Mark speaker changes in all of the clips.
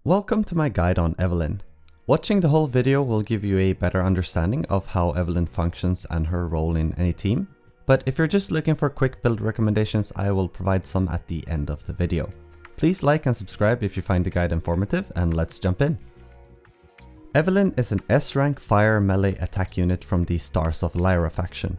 Speaker 1: Welcome to my guide on Evelyn. Watching the whole video will give you a better understanding of how Evelyn functions and her role in any team. But if you're just looking for quick build recommendations, I will provide some at the end of the video. Please like and subscribe if you find the guide informative, and let's jump in. Evelyn is an S-rank fire melee attack unit from the Stars of Lyra faction.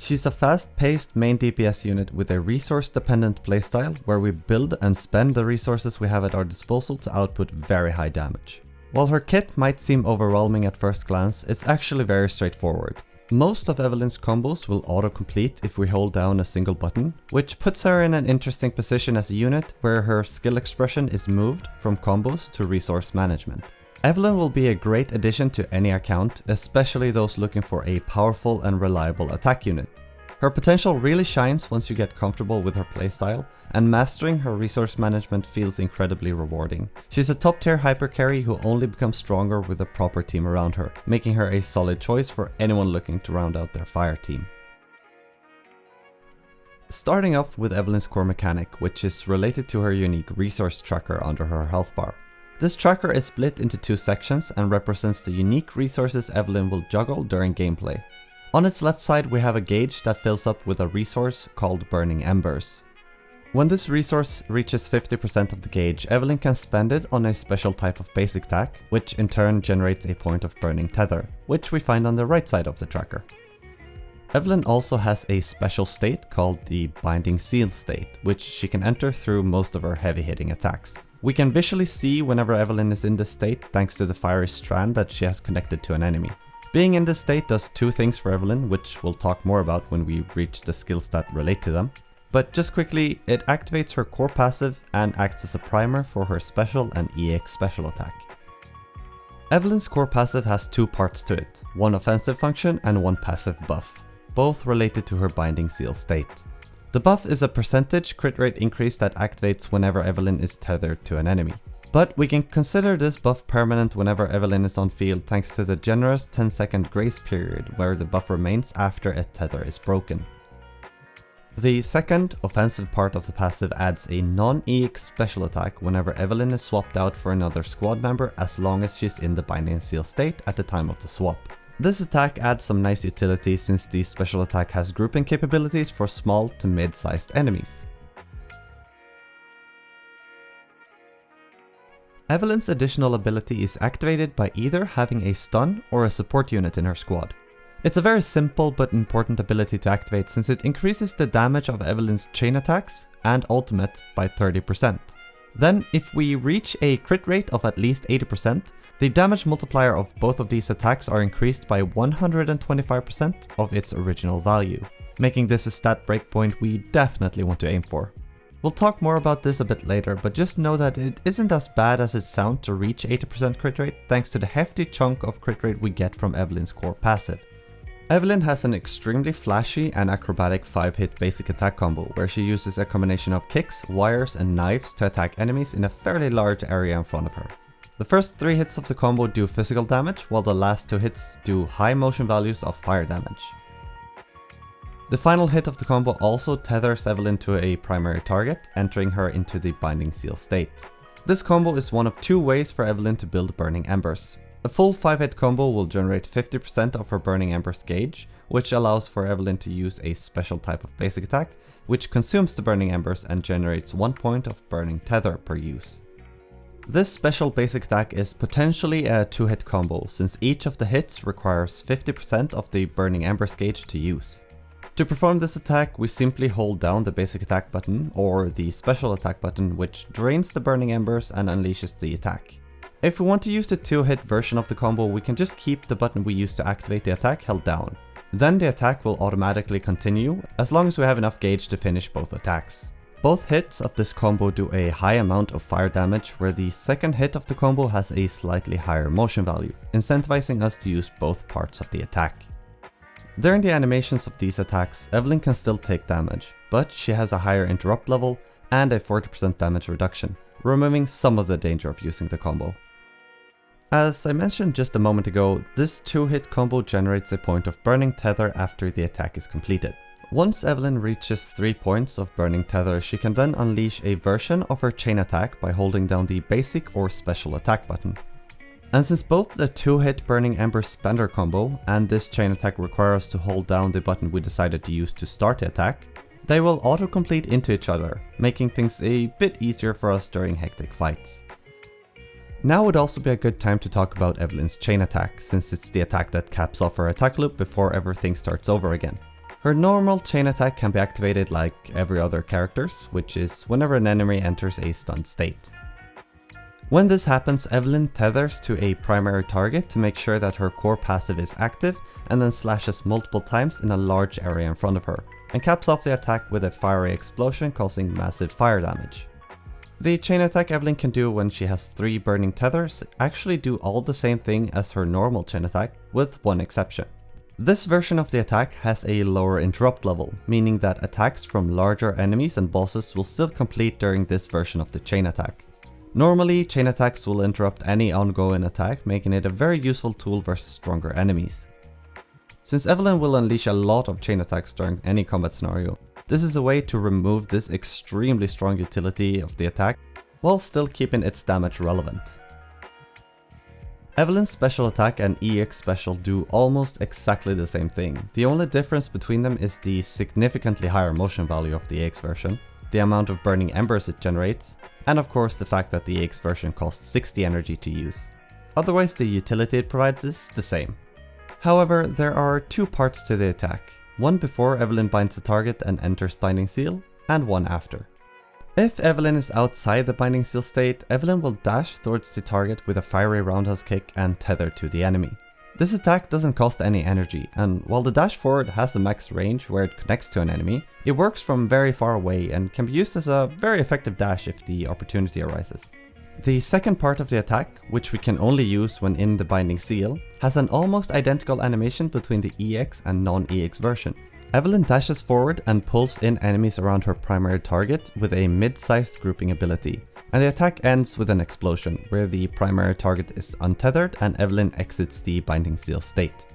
Speaker 1: She's a fast-paced main DPS unit with a resource-dependent playstyle where we build and spend the resources we have at our disposal to output very high damage. While her kit might seem overwhelming at first glance, it's actually very straightforward. Most of Evelyn's combos will auto-complete if we hold down a single button, which puts her in an interesting position as a unit where her skill expression is moved from combos to resource management. Evelyn will be a great addition to any account, especially those looking for a powerful and reliable attack unit. Her potential really shines once you get comfortable with her playstyle, and mastering her resource management feels incredibly rewarding. She's a top tier hyper carry who only becomes stronger with a proper team around her, making her a solid choice for anyone looking to round out their fire team. Starting off with Evelyn's core mechanic, which is related to her unique resource tracker under her health bar. This tracker is split into two sections and represents the unique resources Evelyn will juggle during gameplay. On its left side we have a gauge that fills up with a resource called Burning Embers. When this resource reaches 50% of the gauge, Evelyn can spend it on a special type of basic attack, which in turn generates a point of Burning Tether, which we find on the right side of the tracker. Evelyn also has a special state called the Binding Seal state, which she can enter through most of her heavy hitting attacks. We can visually see whenever Evelyn is in this state thanks to the fiery strand that she has connected to an enemy. Being in this state does two things for Evelyn, which we'll talk more about when we reach the skills that relate to them. But just quickly, it activates her core passive and acts as a primer for her special and EX special attack. Evelyn's core passive has two parts to it, one offensive function and one passive buff, both related to her Binding Seal state. The buff is a percentage crit rate increase that activates whenever Evelyn is tethered to an enemy. But we can consider this buff permanent whenever Evelyn is on field thanks to the generous 10-second grace period where the buff remains after a tether is broken. The second, offensive part of the passive adds a non-EX special attack whenever Evelyn is swapped out for another squad member as long as she's in the Binding Seal state at the time of the swap. This attack adds some nice utility since the special attack has grouping capabilities for small to mid-sized enemies. Evelyn's additional ability is activated by either having a stun or a support unit in her squad. It's a very simple but important ability to activate since it increases the damage of Evelyn's chain attacks and ultimate by 30%. Then, if we reach a crit rate of at least 80%, the damage multiplier of both of these attacks are increased by 125% of its original value, making this a stat breakpoint we definitely want to aim for. We'll talk more about this a bit later, but just know that it isn't as bad as it sounds to reach 80% crit rate thanks to the hefty chunk of crit rate we get from Evelyn's core passive. Evelyn has an extremely flashy and acrobatic 5-hit basic attack combo where she uses a combination of kicks, wires and knives to attack enemies in a fairly large area in front of her. The first 3 hits of the combo do physical damage, while the last 2 hits do high motion values of fire damage. The final hit of the combo also tethers Evelyn to a primary target, entering her into the Binding Seal state. This combo is one of 2 ways for Evelyn to build Burning Embers. A full 5-hit combo will generate 50% of her Burning Embers gauge, which allows for Evelyn to use a special type of basic attack, which consumes the Burning Embers and generates 1 point of Burning Tether per use. This special basic attack is potentially a 2-hit combo, since each of the hits requires 50% of the Burning Embers gauge to use. To perform this attack, we simply hold down the basic attack button, or the special attack button, which drains the Burning Embers and unleashes the attack. If we want to use the 2-hit version of the combo, we can just keep the button we used to activate the attack held down. Then the attack will automatically continue, as long as we have enough gauge to finish both attacks. Both hits of this combo do a high amount of fire damage, where the second hit of the combo has a slightly higher motion value, incentivizing us to use both parts of the attack. During the animations of these attacks, Evelyn can still take damage, but she has a higher interrupt level and a 40% damage reduction, removing some of the danger of using the combo. As I mentioned just a moment ago, this 2-hit combo generates a point of Burning Tether after the attack is completed. Once Evelyn reaches 3 points of Burning Tether, she can then unleash a version of her chain attack by holding down the basic or special attack button. And since both the 2-hit Burning Ember Spender combo and this chain attack require us to hold down the button we decided to use to start the attack, they will auto-complete into each other, making things a bit easier for us during hectic fights. Now would also be a good time to talk about Evelyn's chain attack, since it's the attack that caps off her attack loop before everything starts over again. Her normal chain attack can be activated like every other character's, which is whenever an enemy enters a stunned state. When this happens, Evelyn tethers to a primary target to make sure that her core passive is active and then slashes multiple times in a large area in front of her, and caps off the attack with a fiery explosion causing massive fire damage. The chain attack Evelyn can do when she has 3 burning tethers actually do all the same thing as her normal chain attack, with one exception. This version of the attack has a lower interrupt level, meaning that attacks from larger enemies and bosses will still complete during this version of the chain attack. Normally, chain attacks will interrupt any ongoing attack, making it a very useful tool versus stronger enemies. Since Evelyn will unleash a lot of chain attacks during any combat scenario, this is a way to remove this extremely strong utility of the attack, while still keeping its damage relevant. Evelyn's special attack and EX special do almost exactly the same thing. The only difference between them is the significantly higher motion value of the EX version, the amount of burning embers it generates, and of course the fact that the EX version costs 60 energy to use. Otherwise the utility it provides is the same. However, there are 2 parts to the attack, one before Evelyn binds the target and enters Binding Seal, and one after. If Evelyn is outside the Binding Seal state, Evelyn will dash towards the target with a fiery roundhouse kick and tether to the enemy. This attack doesn't cost any energy, and while the dash forward has a max range where it connects to an enemy, it works from very far away and can be used as a very effective dash if the opportunity arises. The second part of the attack, which we can only use when in the Binding Seal, has an almost identical animation between the EX and non-EX version. Evelyn dashes forward and pulls in enemies around her primary target with a mid-sized grouping ability, and the attack ends with an explosion, where the primary target is untethered and Evelyn exits the Binding Seal state.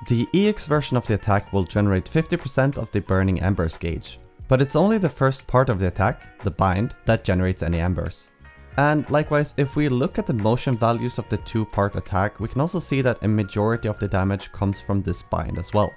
Speaker 1: The EX version of the attack will generate 50% of the Burning Embers gauge, but it's only the first part of the attack, the bind, that generates any embers. And likewise, if we look at the motion values of the 2-part attack, we can also see that a majority of the damage comes from this bind as well.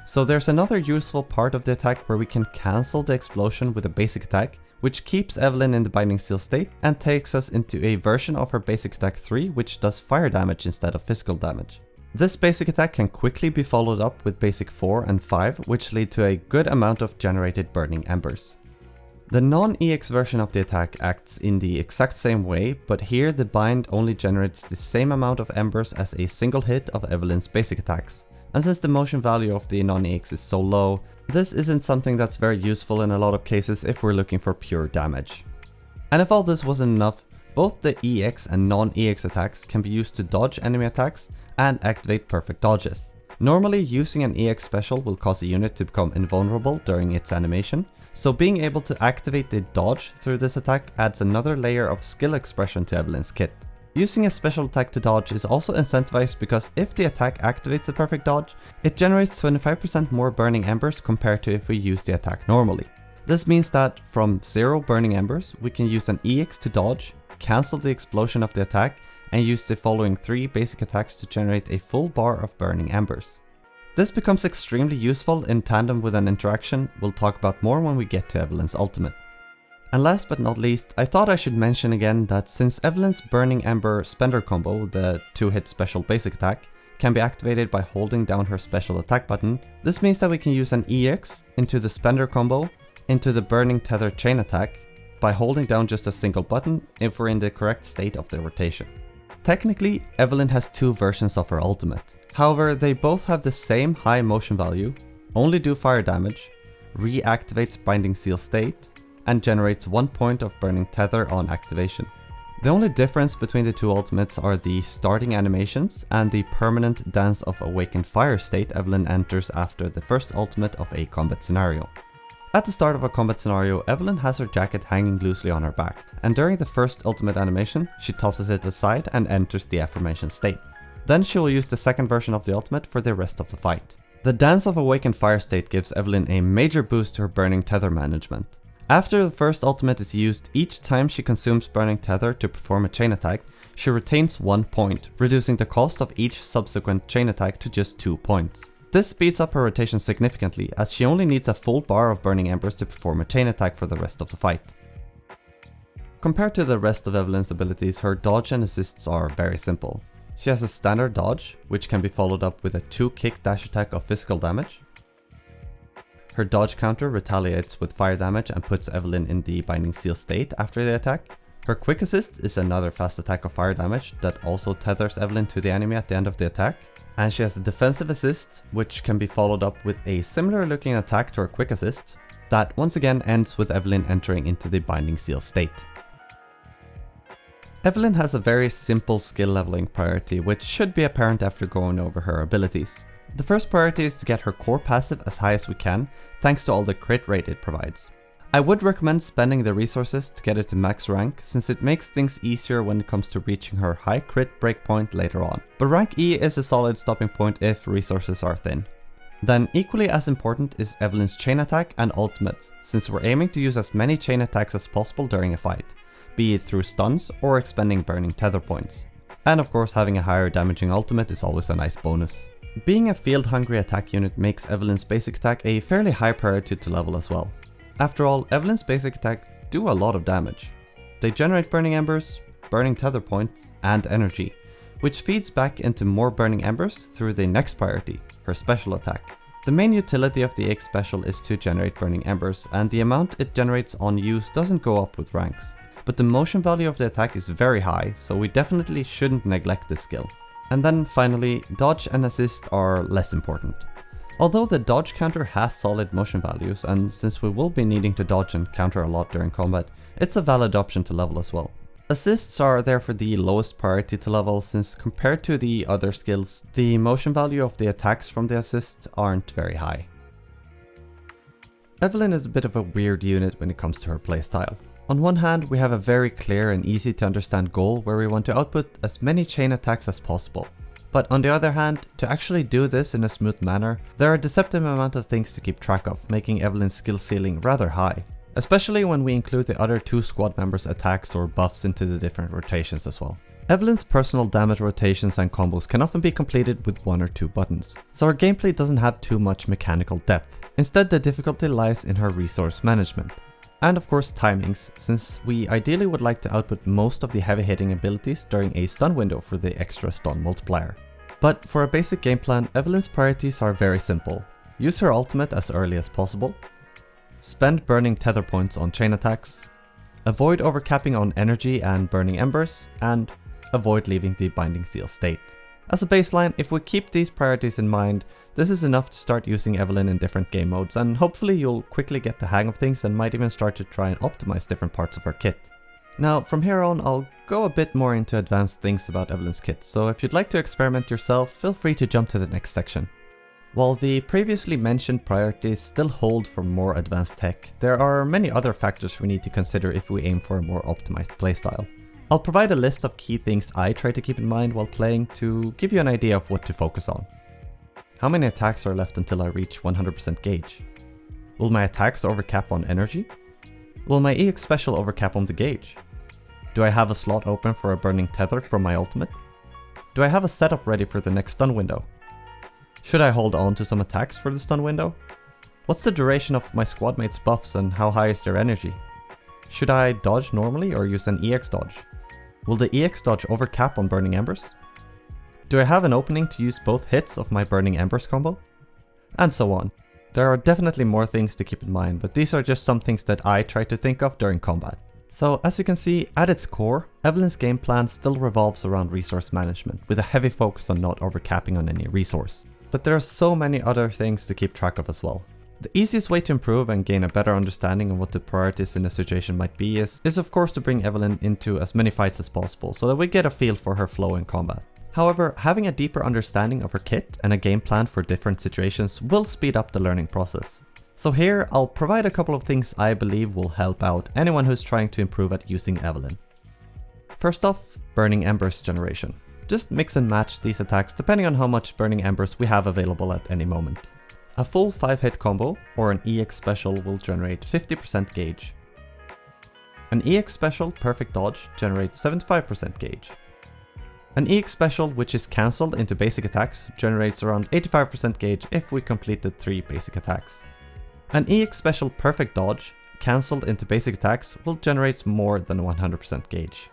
Speaker 1: So there's another useful part of the attack where we can cancel the explosion with a basic attack, which keeps Evelyn in the Binding Seal state and takes us into a version of her basic attack 3 which does fire damage instead of physical damage. This basic attack can quickly be followed up with basic 4 and 5, which lead to a good amount of generated burning embers. The non-EX version of the attack acts in the exact same way, but here the bind only generates the same amount of embers as a single hit of Evelyn's basic attacks. And since the motion value of the non-EX is so low, this isn't something that's very useful in a lot of cases if we're looking for pure damage. And if all this wasn't enough, both the EX and non-EX attacks can be used to dodge enemy attacks and activate perfect dodges. Normally, using an EX special will cause a unit to become invulnerable during its animation, so being able to activate the dodge through this attack adds another layer of skill expression to Evelyn's kit. Using a special attack to dodge is also incentivized because if the attack activates the perfect dodge, it generates 25% more burning embers compared to if we use the attack normally. This means that from 0 burning embers, we can use an EX to dodge, cancel the explosion of the attack, and use the following 3 basic attacks to generate a full bar of burning embers. This becomes extremely useful in tandem with an interaction we'll talk about more when we get to Evelyn's ultimate. And last but not least, I thought I should mention again that since Evelyn's Burning Ember Spender combo, the 2-hit special basic attack, can be activated by holding down her special attack button, this means that we can use an EX into the Spender combo, into the Burning Tether chain attack, by holding down just a single button if we're in the correct state of the rotation. Technically, Evelyn has 2 versions of her ultimate. However, they both have the same high motion value, only do fire damage, reactivates Binding Seal state, and generates 1 point of Burning Tether on activation. The only difference between the 2 ultimates are the starting animations and the permanent Dance of Awakened Fire state Evelyn enters after the first ultimate of a combat scenario. At the start of a combat scenario, Evelyn has her jacket hanging loosely on her back, and during the first ultimate animation, she tosses it aside and enters the aforementioned state. Then she will use the second version of the ultimate for the rest of the fight. The Dance of Awakened Fire state gives Evelyn a major boost to her burning tether management. After the first ultimate is used, each time she consumes burning tether to perform a chain attack, she retains 1 point, reducing the cost of each subsequent chain attack to just 2 points. This speeds up her rotation significantly, as she only needs a full bar of burning embers to perform a chain attack for the rest of the fight. Compared to the rest of Evelyn's abilities, her dodge and assists are very simple. She has a standard dodge, which can be followed up with a 2-kick dash attack of physical damage. Her dodge counter retaliates with fire damage and puts Evelyn in the Binding Seal state after the attack. Her quick assist is another fast attack of fire damage that also tethers Evelyn to the enemy at the end of the attack. And she has a defensive assist, which can be followed up with a similar looking attack to her quick assist, that once again ends with Evelyn entering into the Binding Seal state. Evelyn has a very simple skill leveling priority, which should be apparent after going over her abilities. The first priority is to get her core passive as high as we can, thanks to all the crit rate it provides. I would recommend spending the resources to get it to max rank, since it makes things easier when it comes to reaching her high crit breakpoint later on. But rank E is a solid stopping point if resources are thin. Then equally as important is Evelyn's chain attack and ultimate, since we're aiming to use as many chain attacks as possible during a fight, be it through stuns or expending burning tether points. And of course, having a higher damaging ultimate is always a nice bonus. Being a field hungry attack unit makes Evelyn's basic attack a fairly high priority to level as well. After all, Evelyn's basic attack do a lot of damage. They generate burning embers, burning tether points, and energy, which feeds back into more burning embers through the next priority, her special attack. The main utility of the X special is to generate burning embers, and the amount it generates on use doesn't go up with ranks. But the motion value of the attack is very high, so we definitely shouldn't neglect this skill. And then finally, dodge and assist are less important. Although the dodge counter has solid motion values, and since we will be needing to dodge and counter a lot during combat, it's a valid option to level as well. Assists are therefore the lowest priority to level, since compared to the other skills, the motion value of the attacks from the assists aren't very high. Evelyn is a bit of a weird unit when it comes to her playstyle. On one hand, we have a very clear and easy to understand goal where we want to output as many chain attacks as possible. But on the other hand, to actually do this in a smooth manner, there are a deceptive amount of things to keep track of, making Evelyn's skill ceiling rather high. Especially when we include the other 2 squad members' attacks or buffs into the different rotations as well. Evelyn's personal damage rotations and combos can often be completed with 1 or 2 buttons, so her gameplay doesn't have too much mechanical depth. Instead, the difficulty lies in her resource management. And of course timings, since we ideally would like to output most of the heavy hitting abilities during a stun window for the extra stun multiplier. But for a basic game plan, Evelyn's priorities are very simple. Use her ultimate as early as possible, spend burning tether points on chain attacks, avoid overcapping on energy and burning embers, and avoid leaving the Binding Seal state. As a baseline, if we keep these priorities in mind, this is enough to start using Evelyn in different game modes, and hopefully you'll quickly get the hang of things and might even start to try and optimize different parts of her kit. Now from here on, I'll go a bit more into advanced things about Evelyn's kit, so if you'd like to experiment yourself, feel free to jump to the next section. While the previously mentioned priorities still hold for more advanced tech, there are many other factors we need to consider if we aim for a more optimized playstyle. I'll provide a list of key things I try to keep in mind while playing to give you an idea of what to focus on. How many attacks are left until I reach 100% gauge? Will my attacks overcap on energy? Will my EX special overcap on the gauge? Do I have a slot open for a burning tether from my ultimate? Do I have a setup ready for the next stun window? Should I hold on to some attacks for the stun window? What's the duration of my squad mates' buffs and how high is their energy? Should I dodge normally or use an EX dodge? Will the EX dodge overcap on burning embers? Do I have an opening to use both hits of my burning embers combo? And so on. There are definitely more things to keep in mind, but these are just some things that I try to think of during combat. So as you can see, at its core, Evelyn's game plan still revolves around resource management, with a heavy focus on not overcapping on any resource. But there are so many other things to keep track of as well. The easiest way to improve and gain a better understanding of what the priorities in a situation might be is of course to bring Evelyn into as many fights as possible so that we get a feel for her flow in combat. However, having a deeper understanding of her kit and a game plan for different situations will speed up the learning process. So here, I'll provide a couple of things I believe will help out anyone who's trying to improve at using Evelyn. First off, burning embers generation. Just mix and match these attacks depending on how much burning embers we have available at any moment. A full 5-hit combo or an EX special will generate 50% gauge. An EX special perfect dodge generates 75% gauge. An EX special which is cancelled into basic attacks generates around 85% gauge if we completed 3 basic attacks. An EX special perfect dodge cancelled into basic attacks will generate more than 100% gauge.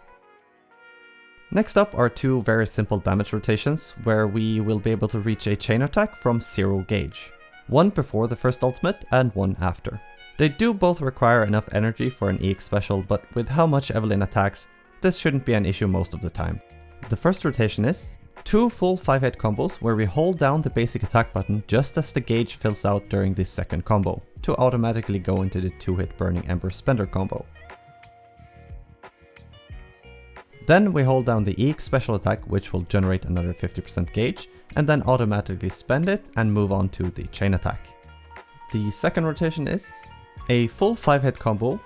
Speaker 1: Next up are 2 very simple damage rotations where we will be able to reach a chain attack from 0 gauge. One before the first ultimate and one after. They do both require enough energy for an EX special, but with how much Evelyn attacks, this shouldn't be an issue most of the time. The first rotation is 2 full 5-hit combos where we hold down the basic attack button just as the gauge fills out during the second combo, to automatically go into the 2-hit Burning Ember Spender combo. Then we hold down the EX special attack, which will generate another 50% gauge, and then automatically spend it and move on to the chain attack. The second rotation is a full 5-hit combo,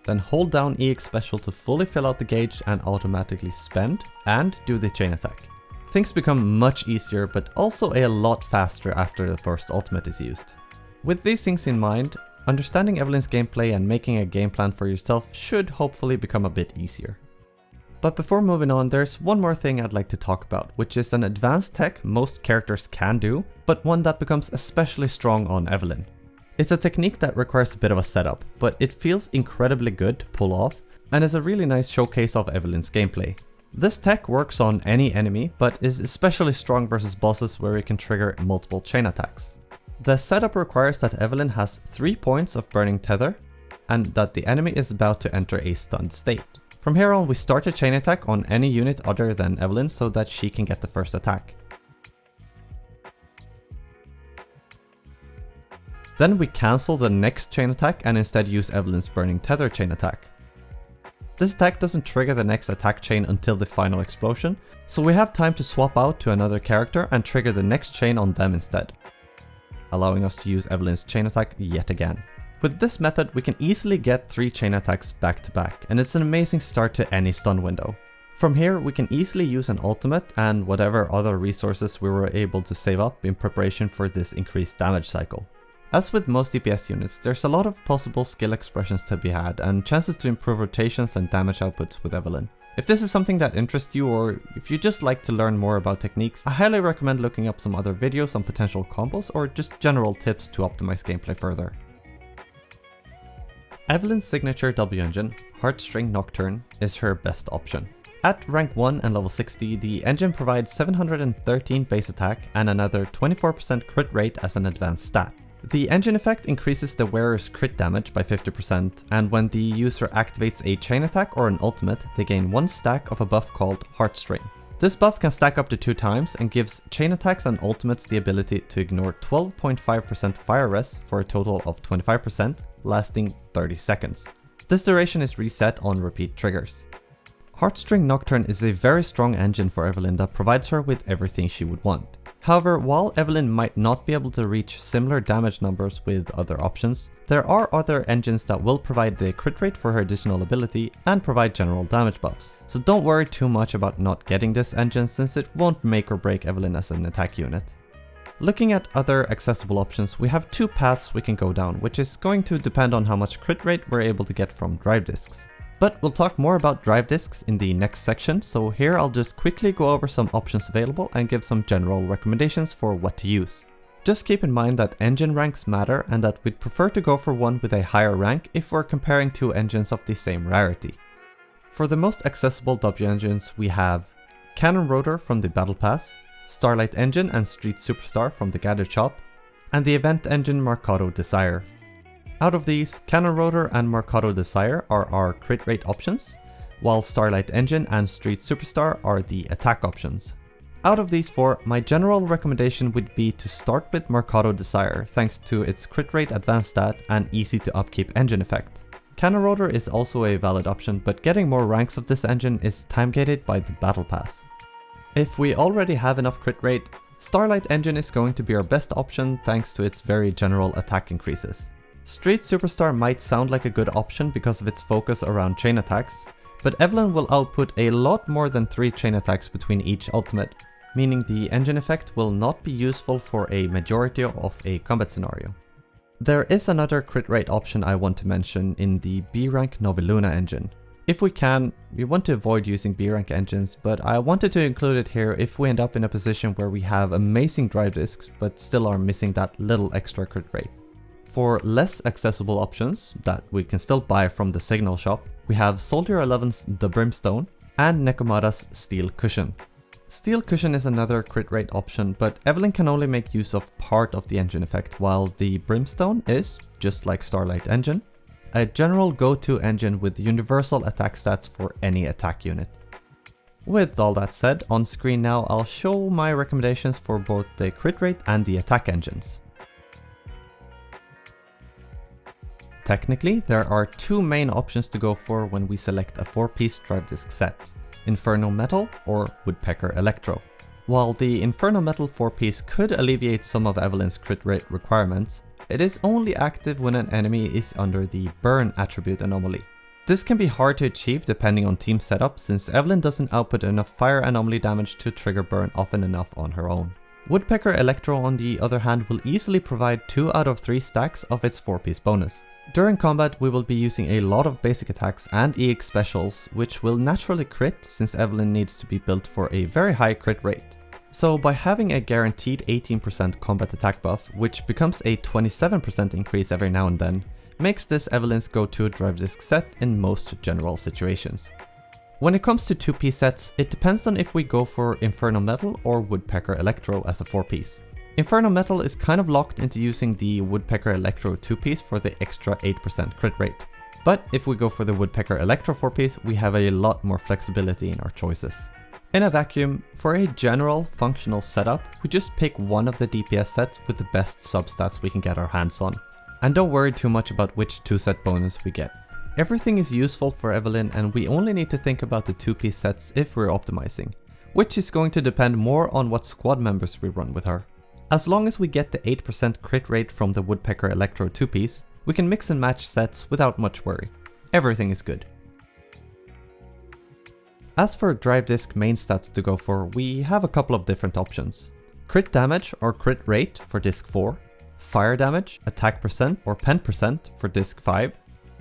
Speaker 1: then hold down EX special to fully fill out the gauge and automatically spend, and do the chain attack. Things become much easier, but also a lot faster after the first ultimate is used. With these things in mind, understanding Evelyn's gameplay and making a game plan for yourself should hopefully become a bit easier. But before moving on, there's one more thing I'd like to talk about, which is an advanced tech most characters can do, but one that becomes especially strong on Evelyn. It's a technique that requires a bit of a setup, but it feels incredibly good to pull off, and is a really nice showcase of Evelyn's gameplay. This tech works on any enemy, but is especially strong versus bosses where it can trigger multiple chain attacks. The setup requires that Evelyn has 3 points of burning tether, and that the enemy is about to enter a stunned state. From here on we start a chain attack on any unit other than Evelyn so that she can get the first attack. Then we cancel the next chain attack and instead use Evelyn's burning tether chain attack. This attack doesn't trigger the next attack chain until the final explosion, so we have time to swap out to another character and trigger the next chain on them instead, allowing us to use Evelyn's chain attack yet again. With this method we can easily get 3 chain attacks back to back, and it's an amazing start to any stun window. From here we can easily use an ultimate and whatever other resources we were able to save up in preparation for this increased damage cycle. As with most DPS units, there's a lot of possible skill expressions to be had and chances to improve rotations and damage outputs with Evelyn. If this is something that interests you, or if you just like to learn more about techniques, I highly recommend looking up some other videos on potential combos or just general tips to optimize gameplay further. Evelyn's signature W engine, Heartstring Nocturne, is her best option. At rank 1 and level 60, the engine provides 713 base attack and another 24% crit rate as an advanced stat. The engine effect increases the wearer's crit damage by 50%, and when the user activates a chain attack or an ultimate, they gain 1 stack of a buff called Heartstring. This buff can stack up to 2 times and gives chain attacks and ultimates the ability to ignore 12.5% fire res for a total of 25%, lasting 30 seconds. This duration is reset on repeat triggers. Heartstring Nocturne is a very strong engine for Evelyn that provides her with everything she would want. However, while Evelyn might not be able to reach similar damage numbers with other options, there are other engines that will provide the crit rate for her additional ability and provide general damage buffs. So don't worry too much about not getting this engine, since it won't make or break Evelyn as an attack unit. Looking at other accessible options, we have 2 paths we can go down, which is going to depend on how much crit rate we're able to get from drive discs. But we'll talk more about drive discs in the next section, so here I'll just quickly go over some options available and give some general recommendations for what to use. Just keep in mind that engine ranks matter and that we'd prefer to go for one with a higher rank if we're comparing 2 engines of the same rarity. For the most accessible W engines we have Cannon Rotor from the Battle Pass, Starlight Engine and Street Superstar from the Gadget Shop, and the event engine Mercado Desire. Out of these, Cannon Rotor and Mercado Desire are our crit rate options, while Starlight Engine and Street Superstar are the attack options. Out of these 4, my general recommendation would be to start with Mercado Desire, thanks to its crit rate advanced stat and easy to upkeep engine effect. Cannon Rotor is also a valid option, but getting more ranks of this engine is time gated by the Battle Pass. If we already have enough crit rate, Starlight Engine is going to be our best option thanks to its very general attack increases. Street Superstar might sound like a good option because of its focus around chain attacks, but Evelyn will output a lot more than 3 chain attacks between each ultimate, meaning the engine effect will not be useful for a majority of a combat scenario. There is another crit rate option I want to mention in the B rank Noviluna engine. If we can, we want to avoid using B rank engines, but I wanted to include it here if we end up in a position where we have amazing drive discs but still are missing that little extra crit rate. For less accessible options that we can still buy from the Signal shop, we have Soldier 11's The Brimstone and Nekomata's Steel Cushion. Steel Cushion is another crit rate option, but Evelyn can only make use of part of the engine effect, while the Brimstone is, just like Starlight Engine, a general go-to engine with universal attack stats for any attack unit. With all that said, on screen now I'll show my recommendations for both the crit rate and the attack engines. Technically, there are two main options to go for when we select a 4-piece drive disc set: Inferno Metal or Woodpecker Electro. While the Inferno Metal 4-piece could alleviate some of Evelyn's crit rate requirements, it is only active when an enemy is under the burn attribute anomaly. This can be hard to achieve depending on team setup, since Evelyn doesn't output enough fire anomaly damage to trigger burn often enough on her own. Woodpecker Electro on the other hand will easily provide 2 out of 3 stacks of its 4-piece bonus. During combat we will be using a lot of basic attacks and EX specials, which will naturally crit since Evelyn needs to be built for a very high crit rate. So by having a guaranteed 18% combat attack buff, which becomes a 27% increase every now and then, makes this Evelyn's go-to drive disc set in most general situations. When it comes to 2-piece sets, it depends on if we go for Inferno Metal or Woodpecker Electro as a 4-piece. Inferno Metal is kind of locked into using the Woodpecker Electro 2-piece for the extra 8% crit rate. But if we go for the Woodpecker Electro 4-piece, we have a lot more flexibility in our choices. In a vacuum, for a general functional setup, we just pick one of the DPS sets with the best substats we can get our hands on. And don't worry too much about which 2-set bonus we get. Everything is useful for Evelyn, and we only need to think about the 2-piece sets if we're optimizing, which is going to depend more on what squad members we run with her. As long as we get the 8% crit rate from the Woodpecker Electro 2-piece, we can mix and match sets without much worry. Everything is good. As for drive disc main stats to go for, we have a couple of different options. Crit damage or crit rate for disc 4, fire damage, attack percent or pen percent for disc 5,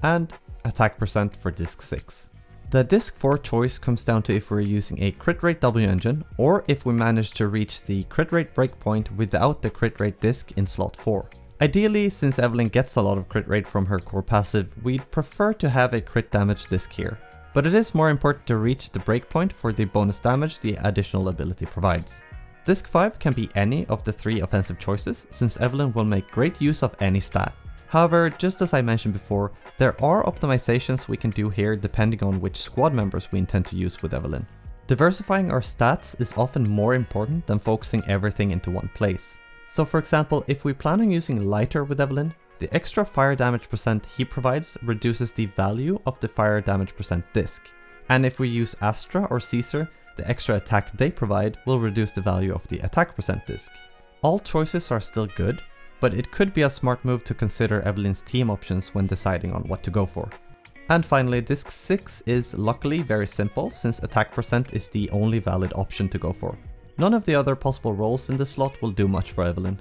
Speaker 1: and attack percent for disc 6. The disc 4 choice comes down to if we're using a crit rate W engine or if we manage to reach the crit rate breakpoint without the crit rate disc in slot 4. Ideally, since Evelyn gets a lot of crit rate from her core passive, we'd prefer to have a crit damage disc here. But it is more important to reach the breakpoint for the bonus damage the additional ability provides. Disc 5 can be any of the 3 offensive choices, since Evelyn will make great use of any stat. However, just as I mentioned before, there are optimizations we can do here depending on which squad members we intend to use with Evelyn. Diversifying our stats is often more important than focusing everything into one place. So for example, if we plan on using Lighter with Evelyn, the extra fire damage percent he provides reduces the value of the fire damage percent disc. And if we use Astra or Caesar, the extra attack they provide will reduce the value of the attack percent disc. All choices are still good, but it could be a smart move to consider Evelyn's team options when deciding on what to go for. And finally, disc 6 is luckily very simple, since attack percent is the only valid option to go for. None of the other possible roles in this slot will do much for Evelyn.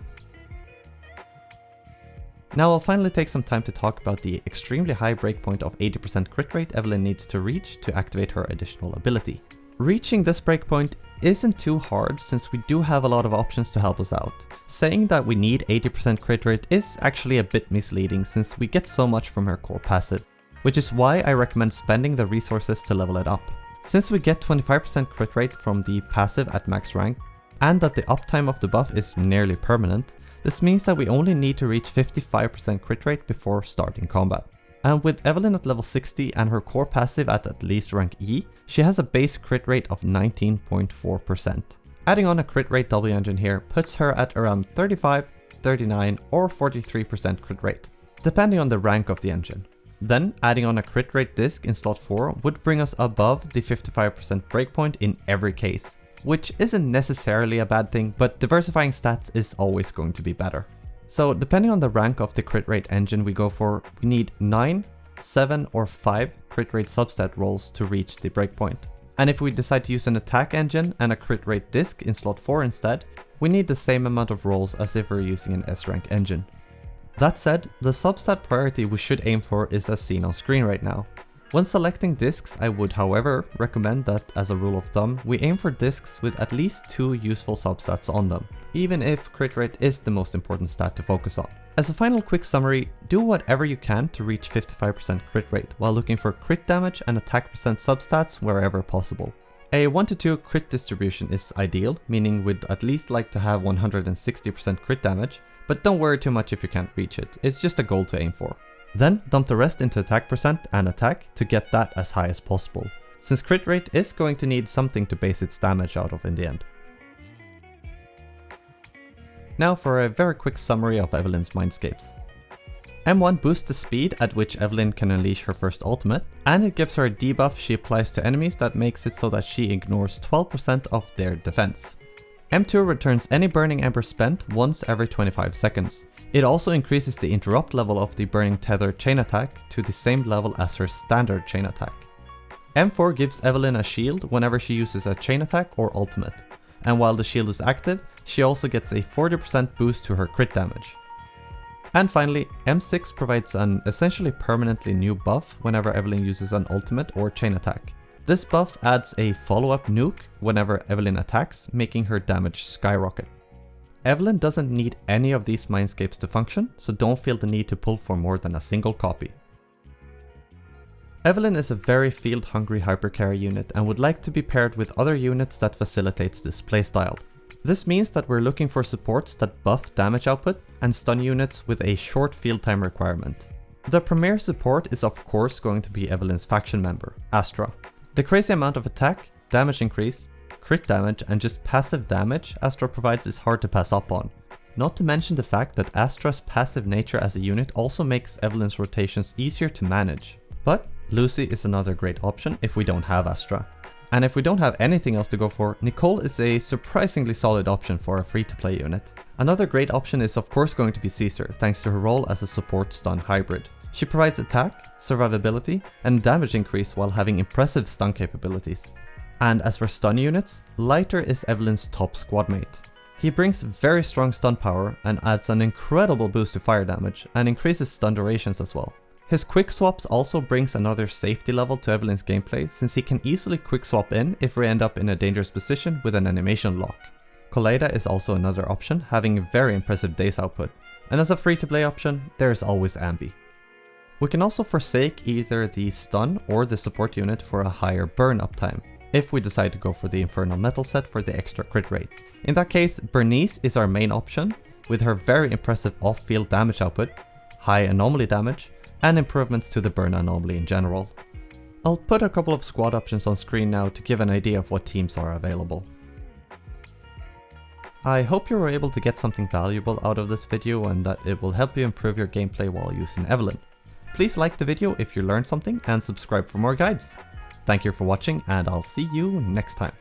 Speaker 1: Now I'll finally take some time to talk about the extremely high breakpoint of 80% crit rate Evelyn needs to reach to activate her additional ability. Reaching this breakpoint isn't too hard, since we do have a lot of options to help us out. Saying that we need 80% crit rate is actually a bit misleading, since we get so much from her core passive, which is why I recommend spending the resources to level it up. Since we get 25% crit rate from the passive at max rank, and that the uptime of the buff is nearly permanent, this means that we only need to reach 55% crit rate before starting combat. And with Evelyn at level 60 and her core passive at least rank E, she has a base crit rate of 19.4%. Adding on a crit rate W engine here puts her at around 35, 39 or 43% crit rate, depending on the rank of the engine. Then adding on a crit rate disc in slot 4 would bring us above the 55% breakpoint in every case, which isn't necessarily a bad thing, but diversifying stats is always going to be better. So depending on the rank of the crit rate engine we go for, we need 9, 7 or 5 crit rate substat rolls to reach the breakpoint. And if we decide to use an attack engine and a crit rate disc in slot 4 instead, we need the same amount of rolls as if we were using an S-rank engine. That said, the substat priority we should aim for is as seen on screen right now. When selecting discs, I would however recommend that, as a rule of thumb, we aim for discs with at least 2 useful substats on them, even if crit rate is the most important stat to focus on. As a final quick summary, do whatever you can to reach 55% crit rate while looking for crit damage and attack percent substats wherever possible. A 1 to 2 crit distribution is ideal, meaning we'd at least like to have 160% crit damage, but don't worry too much if you can't reach it, it's just a goal to aim for. Then dump the rest into attack percent and attack to get that as high as possible, since crit rate is going to need something to base its damage out of in the end. Now for a very quick summary of Evelyn's Mindscapes. M1 boosts the speed at which Evelyn can unleash her first ultimate, and it gives her a debuff she applies to enemies that makes it so that she ignores 12% of their defense. M2 returns any burning ember spent once every 25 seconds. It also increases the interrupt level of the burning tether chain attack to the same level as her standard chain attack. M4 gives Evelyn a shield whenever she uses a chain attack or ultimate, and while the shield is active, she also gets a 40% boost to her crit damage. And finally, M6 provides an essentially permanently new buff whenever Evelyn uses an ultimate or chain attack. This buff adds a follow-up nuke whenever Evelyn attacks, making her damage skyrocket. Evelyn doesn't need any of these Mindscapes to function, so don't feel the need to pull for more than a single copy. Evelyn is a very field-hungry hypercarry unit and would like to be paired with other units that facilitates this playstyle. This means that we're looking for supports that buff damage output and stun units with a short field time requirement. The premier support is of course going to be Evelyn's faction member, Astra. The crazy amount of attack, damage increase, crit damage and just passive damage Astra provides is hard to pass up on. Not to mention the fact that Astra's passive nature as a unit also makes Evelyn's rotations easier to manage. But Lucy is another great option if we don't have Astra. And if we don't have anything else to go for, Nicole is a surprisingly solid option for a free-to-play unit. Another great option is of course going to be Caesar, thanks to her role as a support stun hybrid. She provides attack, survivability, and damage increase while having impressive stun capabilities. And as for stun units, Lighter is Evelyn's top squad mate. He brings very strong stun power and adds an incredible boost to fire damage and increases stun durations as well. His quick swaps also brings another safety level to Evelyn's gameplay, since he can easily quick swap in if we end up in a dangerous position with an animation lock. Koleida is also another option, having a very impressive daze output. And as a free to play option, there is always Ambi. We can also forsake either the stun or the support unit for a higher burn uptime, if we decide to go for the Infernal Metal set for the extra crit rate. In that case, Bernice is our main option, with her very impressive off-field damage output, high anomaly damage, and improvements to the burn anomaly in general. I'll put a couple of squad options on screen now to give an idea of what teams are available. I hope you were able to get something valuable out of this video and that it will help you improve your gameplay while using Evelyn. Please like the video if you learned something and subscribe for more guides. Thank you for watching and I'll see you next time.